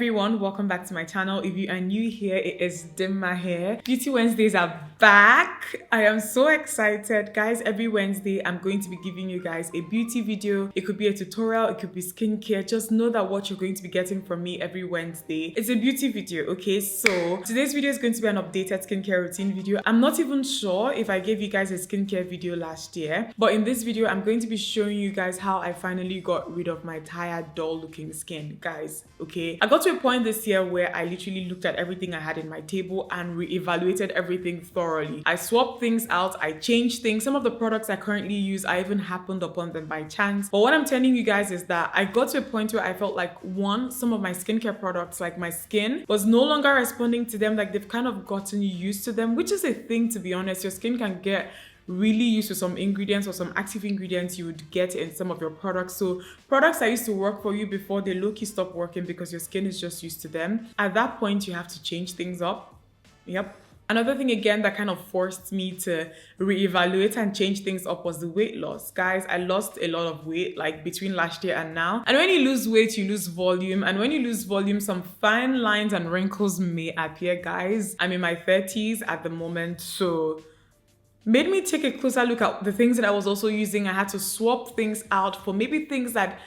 everyone, welcome back to my channel. If you are new here, it is Dimma here. Beauty Wednesdays are back. I am so excited, guys. Every Wednesday I'm going to be giving you guys a beauty video. It could be a tutorial, it could be skincare. Just know that what you're going to be getting from me every Wednesday is a beauty video. Okay, so today's video is going to be an updated skincare routine video. I'm not even sure if I gave you guys a skincare video last year, but in this video I'm going to be showing you guys how I finally got rid of my tired, dull looking skin, guys. Okay, I got to a point this year where I literally looked at everything I had in my table and re-evaluated everything thoroughly. I swapped things out, I changed things. Some of the products I currently use, I even happened upon them by chance. But what I'm telling you guys is that I got to a point where I felt like, one, some of my skincare products, like my skin, was no longer responding to them. Like they've kind of gotten used to them, which is a thing, to be honest. Your skin can get really used to some ingredients or some active ingredients you would get in some of your products. So products that used to work for you before, they low-key stop working because your skin is just used to them. At that point, you have to change things up. Yep. Another thing again that kind of forced me to reevaluate and change things up was the weight loss. Guys, I lost a lot of weight like between last year and now. And when you lose weight, you lose volume. And when you lose volume, some fine lines and wrinkles may appear, guys. I'm in my 30s at the moment, so made me take a closer look at the things that I was also using. I had to swap things out for maybe things that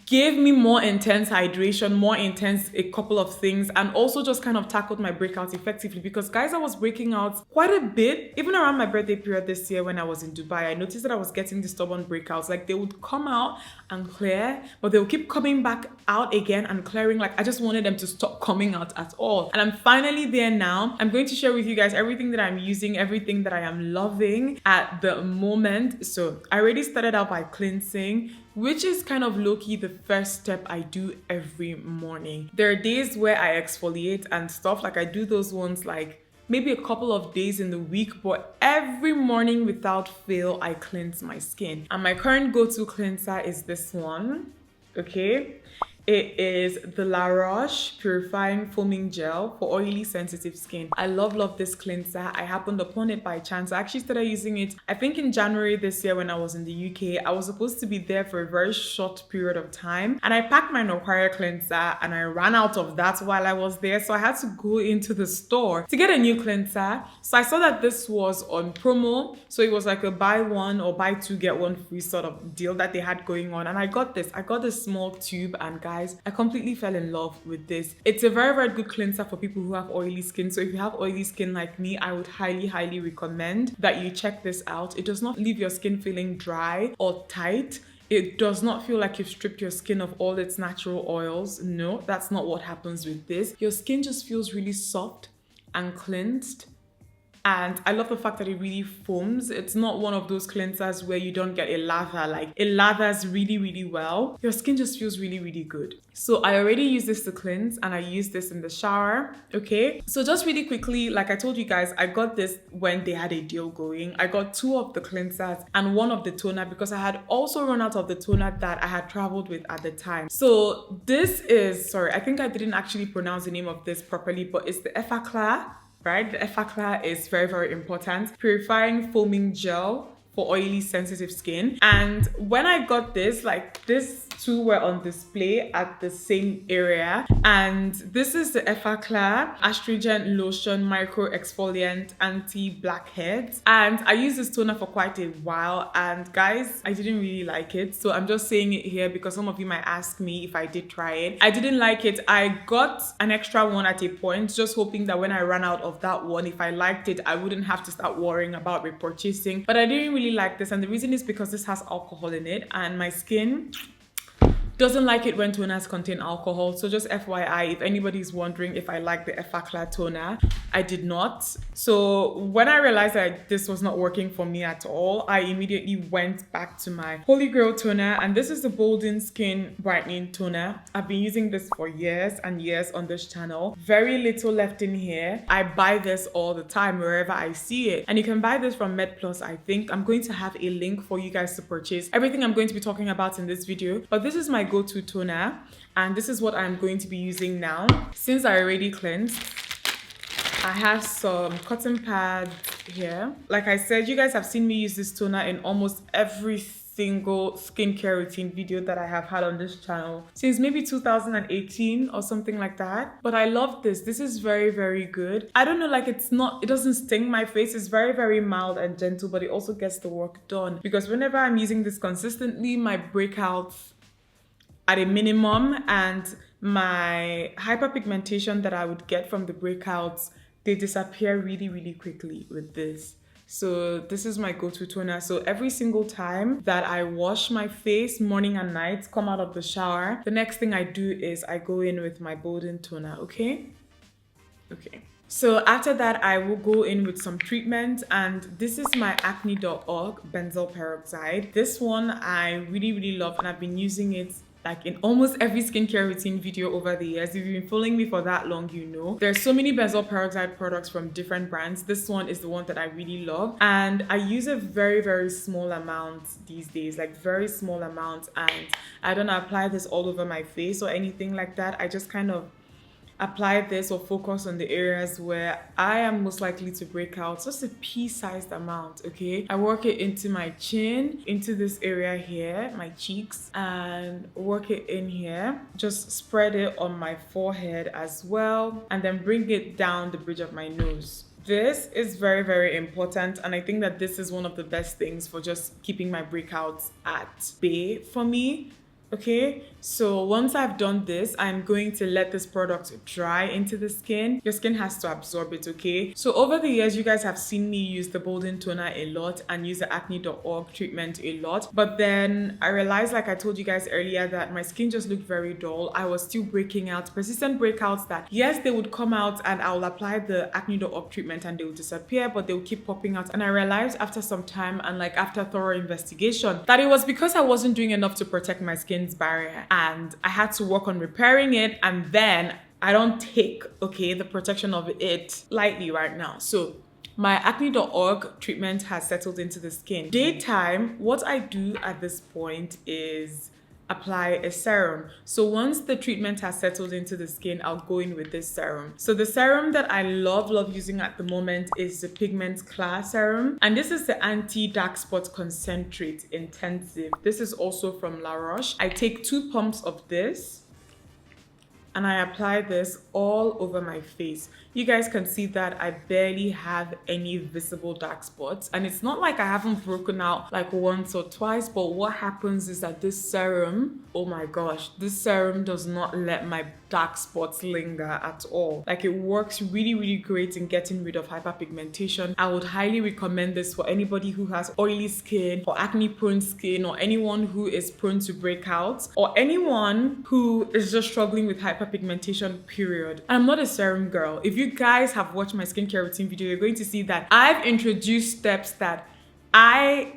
gave me more intense hydration, more intense a couple of things, and also just kind of tackled my breakouts effectively. Because guys, I was breaking out quite a bit. Even around my birthday period this year when I was in Dubai, I noticed that I was getting these stubborn breakouts. Like they would come out and clear, but they would keep coming back out again and clearing. Like I just wanted them to stop coming out at all. And I'm finally there now. I'm going to share with you guys everything that I'm using, everything that I am loving at the moment. So I already started out by cleansing, which is kind of low-key the first step I do every morning. There are days where I exfoliate and stuff, like I do those ones like maybe a couple of days in the week, but every morning without fail, I cleanse my skin. And my current go-to cleanser is this one, okay? It is the La Roche Purifying Foaming Gel for oily sensitive skin. I love this cleanser. I happened upon it by chance. I actually started using it, I think in January this year when I was in the UK. I was supposed to be there for a very short period of time, and I packed my Noquire cleanser and I ran out of that while I was there. So I had to go into the store to get a new cleanser. So I saw that this was on promo. So it was like a buy one or buy two, get one free sort of deal that they had going on. And I got this. I got this small tube, and guys, I completely fell in love with this. It's a very good cleanser for people who have oily skin. So if you have oily skin like me, I would highly recommend that you check this out. It does not leave your skin feeling dry or tight. It does not feel like you've stripped your skin of all its natural oils. No, that's not what happens with this. Your skin just feels really soft and cleansed. And I love the fact that it really foams. It's not one of those cleansers where you don't get a lather. Like it lathers really well. Your skin just feels really good. So I already use this to cleanse, and I use this in the shower. Okay, so just really quickly, like I told you guys, I got this when they had a deal going. I got 2 of the cleansers and 1 of the toner because I had also run out of the toner that I had traveled with at the time. So this is, sorry, I think I didn't actually pronounce the name of this properly, but it's the Effaclar. Right, the Effaclar is very important. Purifying Foaming Gel for oily sensitive skin. And when I got this, like these 2 were on display at the same area. And this is the Effaclar Astringent Lotion Micro Exfoliant Anti-Blackheads. And I used this toner for quite a while, and guys, I didn't really like it. So I'm just saying it here because some of you might ask me if I did try it. I didn't like it. I got an extra one at a point, just hoping that when I ran out of that one, if I liked it, I wouldn't have to start worrying about repurchasing. But I didn't really like this, and the reason is because this has alcohol in it, and my skin doesn't like it when toners contain alcohol. So just FYI, if anybody's wondering if I like the Effaclar toner, I did not. So when I realized that this was not working for me at all, I immediately went back to my Holy Grail toner, and this is the Bolden Skin Brightening Toner. I've been using this for years and years on this channel. Very little left in here. I buy this all the time wherever I see it, and you can buy this from MedPlus. I think I'm going to have a link for you guys to purchase everything I'm going to be talking about in this video, but this is my go-to toner, and this is what I'm going to be using now. Since I already cleansed, I have some cotton pads here. Like I said, you guys have seen me use this toner in almost everything single skincare routine video that I have had on this channel since maybe 2018 or something like that. But I love this. This is very, very good. I don't know, like it doesn't sting my face. It's very, very mild and gentle, but it also gets the work done, because whenever I'm using this consistently, my breakouts at a minimum and my hyperpigmentation that I would get from the breakouts, they disappear really, really quickly with this. So this is my go-to toner. So every single time that I wash my face morning and night, come out of the shower, the next thing I do is I go in with my Bolden toner, okay? Okay. So after that, I will go in with some treatment, and this is my acne.org benzoyl peroxide. This one I really, really love, and I've been using it like in almost every skincare routine video over the years. If you've been following me for that long, you know. There's so many benzoyl peroxide products from different brands. This one is the one that I really love. And I use a very, very small amount these days, like very small amount. And I don't apply this all over my face or anything like that. I just kind of apply this or focus on the areas where I am most likely to break out. Just a pea-sized amount, okay? I work it into my chin, into this area here, my cheeks, and work it in here. Just spread it on my forehead as well, and then bring it down the bridge of my nose. This is very, very important, and I think that this is one of the best things for just keeping my breakouts at bay for me. Okay, so once I've done this, I'm going to let this product dry into the skin. Your skin has to absorb it, okay? So over the years, you guys have seen me use the Bolden toner a lot and use the acne.org treatment a lot. But then I realized, like I told you guys earlier, that my skin just looked very dull. I was still breaking out, persistent breakouts that, yes, they would come out and I'll apply the acne.org treatment and they will disappear, but they will keep popping out. And I realized after some time and like after thorough investigation that it was because I wasn't doing enough to protect my skin barrier, and I had to work on repairing it. And then I don't take, okay, the protection of it lightly right now. So my acne.org treatment has settled into the skin. Daytime, what I do at this point is apply a serum. So once the treatment has settled into the skin, I'll go in with this serum. So the serum that I love using at the moment is the Pigment Class serum. And this is the Anti-Dark Spot Concentrate Intensive. This is also from La Roche. I take 2 pumps of this and I apply this all over my face. You guys can see that I barely have any visible dark spots, and it's not like I haven't broken out like once or twice, but what happens is that this serum, oh my gosh, this serum does not let my dark spots linger at all. Like, it works really, really great in getting rid of hyperpigmentation. I would highly recommend this for anybody who has oily skin or acne prone skin, or anyone who is prone to breakouts, or anyone who is just struggling with hyperpigmentation, period. I'm not a serum girl. If you guys have watched my skincare routine video, you're going to see that I've introduced steps that I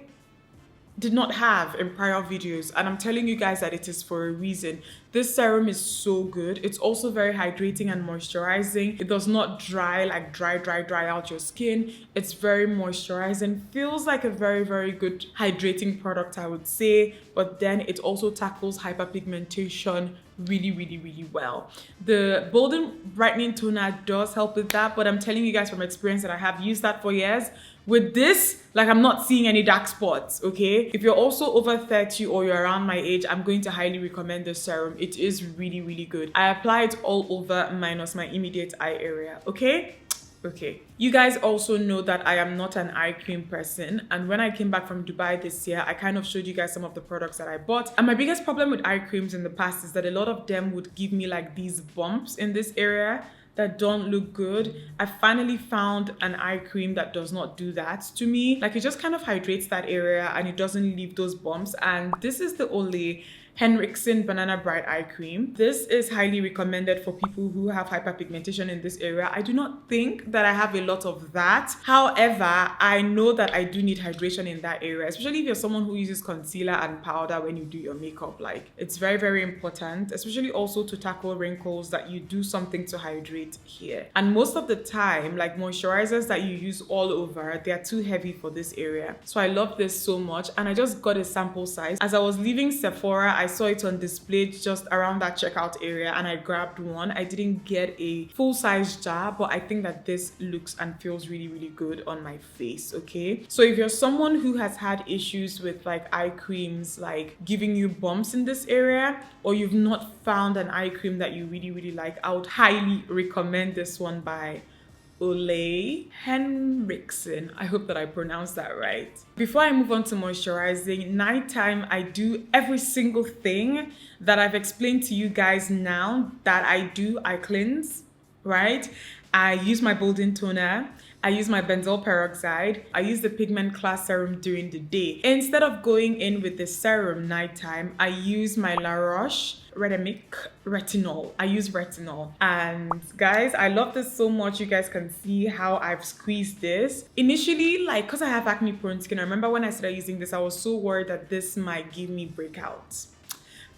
did not have in prior videos, and I'm telling you guys that it is for a reason. This serum is so good. It's also very hydrating and moisturizing. It does not dry out your skin. It's very moisturizing. Feels like a very, very good hydrating product, I would say, but then it also tackles hyperpigmentation really, really, really well. The Bolden brightening toner does help with that, but I'm telling you guys from experience that I have used that for years. With this, like, I'm not seeing any dark spots, okay? If you're also over 30 or you're around my age, I'm going to highly recommend this serum. It is really, really good. I apply it all over minus my immediate eye area, okay? Okay. You guys also know that I am not an eye cream person, and when I came back from Dubai this year, I kind of showed you guys some of the products that I bought. And my biggest problem with eye creams in the past is that a lot of them would give me like these bumps in this area that don't look good. I finally found an eye cream that does not do that to me. Like, it just kind of hydrates that area and it doesn't leave those bumps. And this is the Ole Henriksen Banana Bright Eye Cream. This is highly recommended for people who have hyperpigmentation in this area. I do not think that I have a lot of that. However, I know that I do need hydration in that area, especially if you're someone who uses concealer and powder when you do your makeup. Like, it's very, very important, especially also to tackle wrinkles, that you do something to hydrate here. And most of the time, like, moisturizers that you use all over, they are too heavy for this area. So I love this so much, and I just got a sample size. As I was leaving Sephora, I saw it on display just around that checkout area and I grabbed one. I didn't get a full size jar, but I think that this looks and feels really, really good on my face, okay? So if you're someone who has had issues with like eye creams, like giving you bumps in this area, or you've not found an eye cream that you really, really like, I would highly recommend this one by Ole Henriksen. I hope that I pronounced that right. Before I move on to moisturizing, nighttime I do every single thing that I've explained to you guys now that I do. I cleanse, right? I use my Bolden toner. I use my benzoyl peroxide. I use the pigment class serum during the day. Instead of going in with the serum nighttime, I use my La Roche Retinol. I use retinol. And guys, I love this so much. You guys can see how I've squeezed this. Initially, like, because I have acne prone skin, I remember when I started using this, I was so worried that this might give me breakouts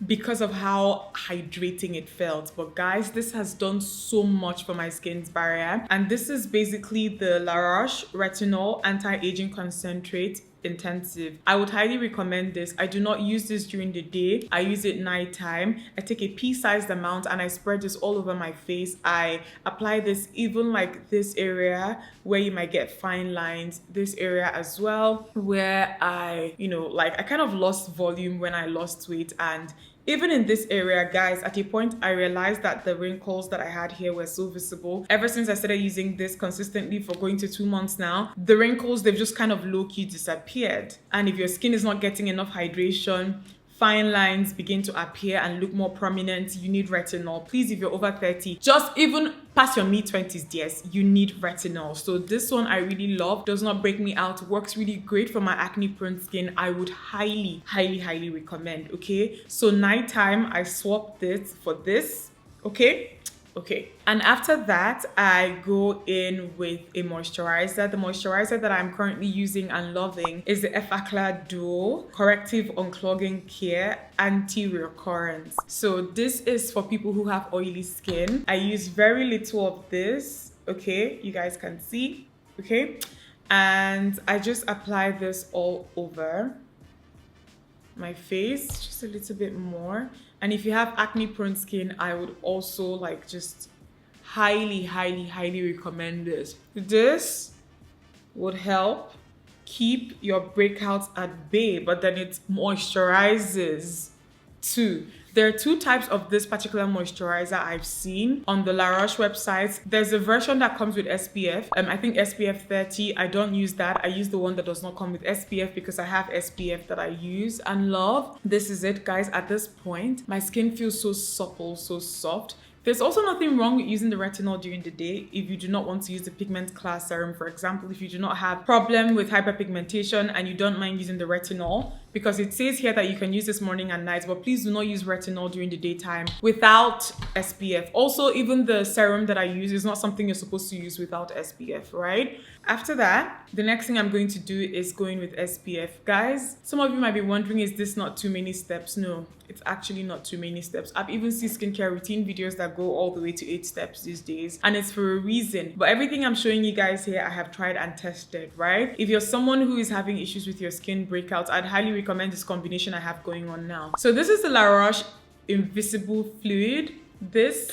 because of how hydrating it felt. But guys, this has done so much for my skin's barrier. And this is basically the La Roche Retinol Anti-Aging Concentrate Intensive. I would highly recommend this. I do not use this during the day. I use it nighttime. I take a pea-sized amount and I spread this all over my face. I apply this even like this area where you might get fine lines, this area as well, where I, you know, like I kind of lost volume when I lost weight. And even in this area, guys, at a point I realized that the wrinkles that I had here were so visible. Ever since I started using this consistently for going to 2 months now, the wrinkles, they've just kind of low-key disappeared. And if your skin is not getting enough hydration, fine lines begin to appear and look more prominent, you need retinol. Please, if you're over 30, just even past your mid-20s, yes, you need retinol. So this one I really love. Does not break me out. Works really great for my acne prone skin. I would highly, highly, highly recommend, okay? So nighttime, I swap this for this, okay? Okay, and after that, I go in with a moisturizer. The moisturizer that I'm currently using and loving is the Effaclar Duo Corrective Unclogging Care Anti-Recurrence. So this is for people who have oily skin. I use very little of this, okay? You guys can see, okay? And I just apply this all over my face, just a little bit more. And if you have acne prone skin, I would also like just highly, highly, highly recommend this. This would help keep your breakouts at bay, but then it moisturizes too. There are 2 types of this particular moisturizer I've seen on the La Roche website. There's a version that comes with SPF. I think SPF 30. I don't use that. I use the one that does not come with SPF because I have SPF that I use and love. This is it, guys. At this point, my skin feels so supple, so soft. There's also nothing wrong with using the retinol during the day if you do not want to use the pigment class serum. For example, if you do not have problem with hyperpigmentation and you don't mind using the retinol, because it says here that you can use this morning and night, but please do not use retinol during the daytime without SPF. Also, even the serum that I use is not something you're supposed to use without SPF, right? After that, the next thing I'm going to do is going with SPF. Guys, some of you might be wondering, is this not too many steps? No, it's actually not too many steps. I've even seen skincare routine videos that go all the way to 8 steps these days, and it's for a reason. But everything I'm showing you guys here, I have tried and tested, right? If you're someone who is having issues with your skin breakouts, I'd highly recommend this combination I have going on now. So this is the La Roche Invisible Fluid. This,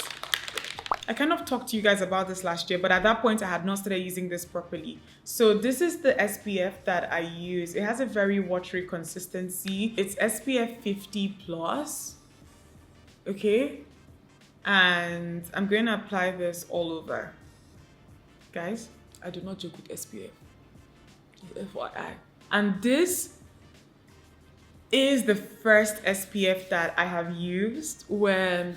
I kind of talked to you guys about this last year, but at that point I had not started using this properly. So this is the SPF that I use. It has a very watery consistency. It's SPF 50 plus, okay? And I'm going to apply this all over. Guys, I do not joke with SPF, FYI. And this is the first SPF that I have used where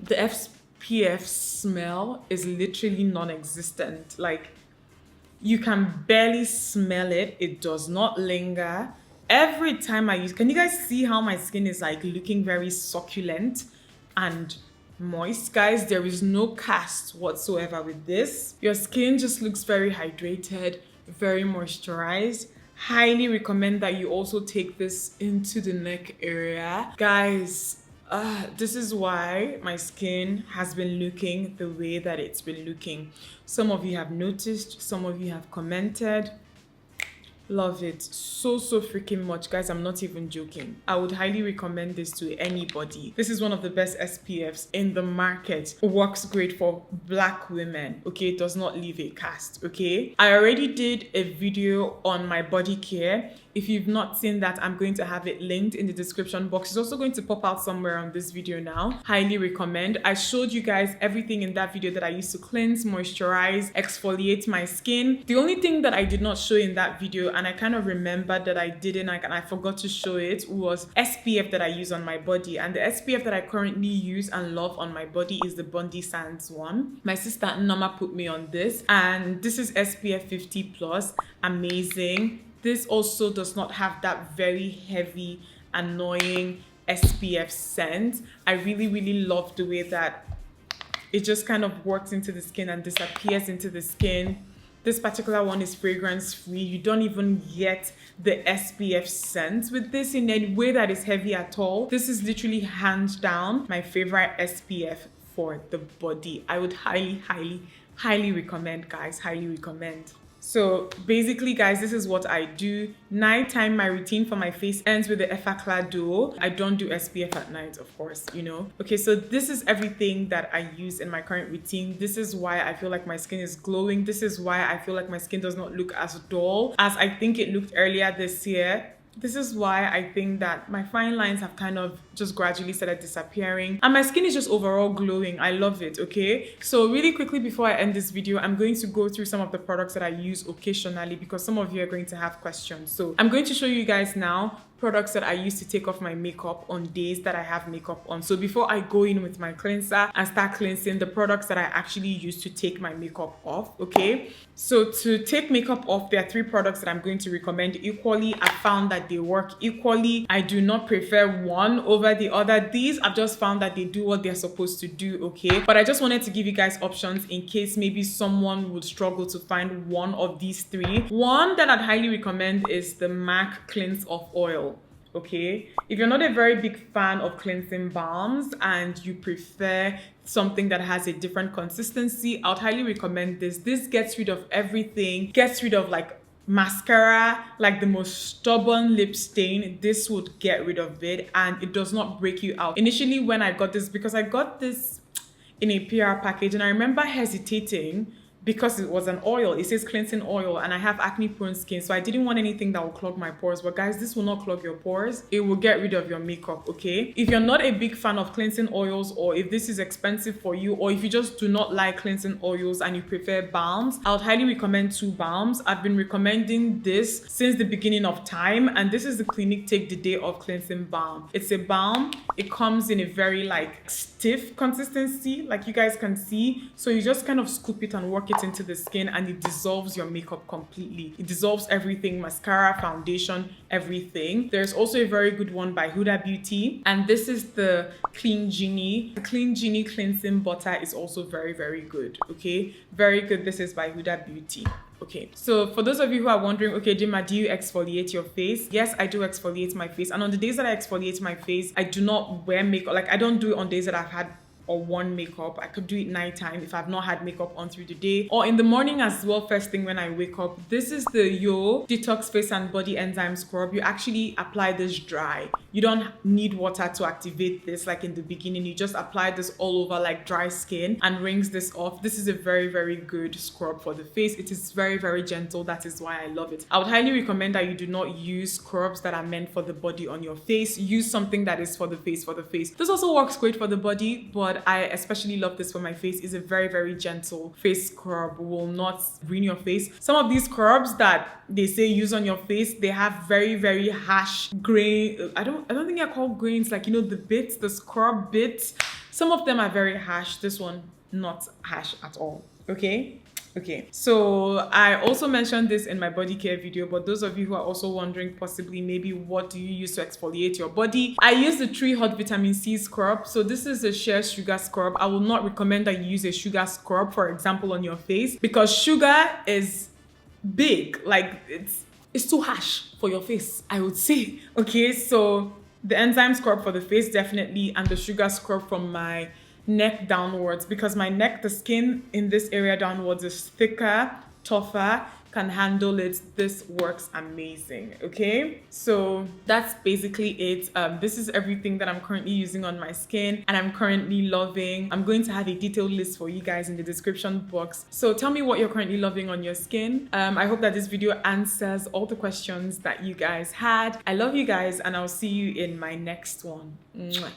the SPF smell is literally non-existent. Like, you can barely smell it. It does not linger. Every time I use, can you guys see how my skin is like looking very succulent and moist? Guys, there is no cast whatsoever with this. Your skin just looks very hydrated, very moisturized. Highly recommend that you also take this into the neck area. Guys, this is why my skin has been looking the way that it's been looking. Some of you have noticed, some of you have commented. Love it so freaking much, guys. I'm not even joking. I would highly recommend this to anybody. This is one of the best SPFs in the market. It works great for black women, okay? It does not leave a cast, okay? I already did a video on my body care. If you've not seen that, I'm going to have it linked in the description box. It's also going to pop out somewhere on this video now. Highly recommend. I showed you guys everything in that video that I used to cleanse, moisturize, exfoliate my skin. The only thing that I did not show in that video, and I kind of remembered that I didn't, and I forgot to show it, was SPF that I use on my body. And the SPF that I currently use and love on my body is the Bondi Sands one. My sister Nama put me on this, and this is SPF 50+. Amazing. This also does not have that very heavy, annoying SPF scent. I really love the way that it just kind of works into the skin and disappears into the skin. This particular one is fragrance free. You don't even get the SPF scent with this in any way that is heavy at all. This is literally hands down my favorite SPF for the body. I would highly recommend, guys. Highly recommend. So basically, guys, this is what I do. Nighttime, my routine for my face ends with the Effaclar Duo. I don't do SPF at night, of course, you know. Okay, so this is everything that I use in my current routine. This is why I feel like my skin is glowing. This is why I feel like my skin does not look as dull as I think it looked earlier this year. This is why I think that my fine lines have kind of just gradually started disappearing and my skin is just overall glowing. I love it, okay? So really quickly before I end this video, I'm going to go through some of the products that I use occasionally because some of you are going to have questions. So I'm going to show you guys now products that I use to take off my makeup on days that I have makeup on. So before I go in with my cleanser and start cleansing, the products that I actually use to take my makeup off, okay? So to take makeup off, there are 3 products that I'm going to recommend equally. I found that they work equally. I do not prefer one over the other. These I've just found that they do what they're supposed to do, okay? But I just wanted to give you guys options in case maybe someone would struggle to find one of these 3. One that I'd highly recommend is the MAC Cleanse Off Oil. Okay, if you're not a very big fan of cleansing balms and you prefer something that has a different consistency, I would highly recommend this. This gets rid of everything, gets rid of like mascara, like the most stubborn lip stain. This would get rid of it and it does not break you out. Initially when I got this, because I got this in a PR package and I remember hesitating because it was an oil. It says cleansing oil and I have acne prone skin, so I didn't want anything that will clog my pores. But guys, this will not clog your pores. It will get rid of your makeup, okay? If you're not a big fan of cleansing oils, or if this is expensive for you, or if you just do not like cleansing oils and you prefer balms, I would highly recommend 2 balms. I've been recommending this since the beginning of time, and this is the Clinique Take the Day Off Cleansing Balm. It's a balm. It comes in a very like stiff consistency, like you guys can see. So you just kind of scoop it and work it into the skin and it dissolves your makeup completely. It dissolves everything, mascara, foundation, everything. There's also a very good one by Huda Beauty, and this is the Clean Genie. The Clean Genie Cleansing Butter is also very good, okay? Very good. This is by Huda Beauty. Okay, so for those of you who are wondering, okay, Dima, do you exfoliate your face? Yes, I do exfoliate my face. And on the days that I exfoliate my face, I do not wear makeup. Like, I don't do it on days that I've had or worn makeup. I could do it nighttime if I've not had makeup on through the day, or in the morning as well, first thing when I wake up. This is the Yo Detox Face and Body Enzyme Scrub. You actually apply this dry. You don't need water to activate this like in the beginning. You just apply this all over like dry skin and rinse this off. This is a very good scrub for the face. It is very gentle. That is why I love it. I would highly recommend that you do not use scrubs that are meant for the body on your face. Use something that is for the face. This also works great for the body, but I especially love this for my face. It's a very gentle face scrub. Will not ruin your face. Some of these scrubs that they say use on your face, they have very harsh grain. I don't think they're called grains, like, you know, the bits, the scrub bits. Some of them are very harsh. This one, not harsh at all. Okay, so I also mentioned this in my body care video, but those of you who are also wondering possibly maybe what do you use to exfoliate your body, I use the Tree Hot Vitamin C scrub. So this is a sheer sugar scrub. I will not recommend that you use a sugar scrub, for example, on your face, because sugar is big, like it's too harsh for your face, I would say. Okay, so the enzyme scrub for the face definitely, and the sugar scrub from my neck downwards, because my neck, the skin in this area downwards is thicker, tougher, can handle it, this works amazing. Okay, so that's basically it. This is everything that I'm currently using on my skin and I'm currently loving. I'm going to have a detailed list for you guys in the description box, so tell me what you're currently loving on your skin. I hope that this video answers all the questions that you guys had. I love you guys and I'll see you in my next one. Mwah.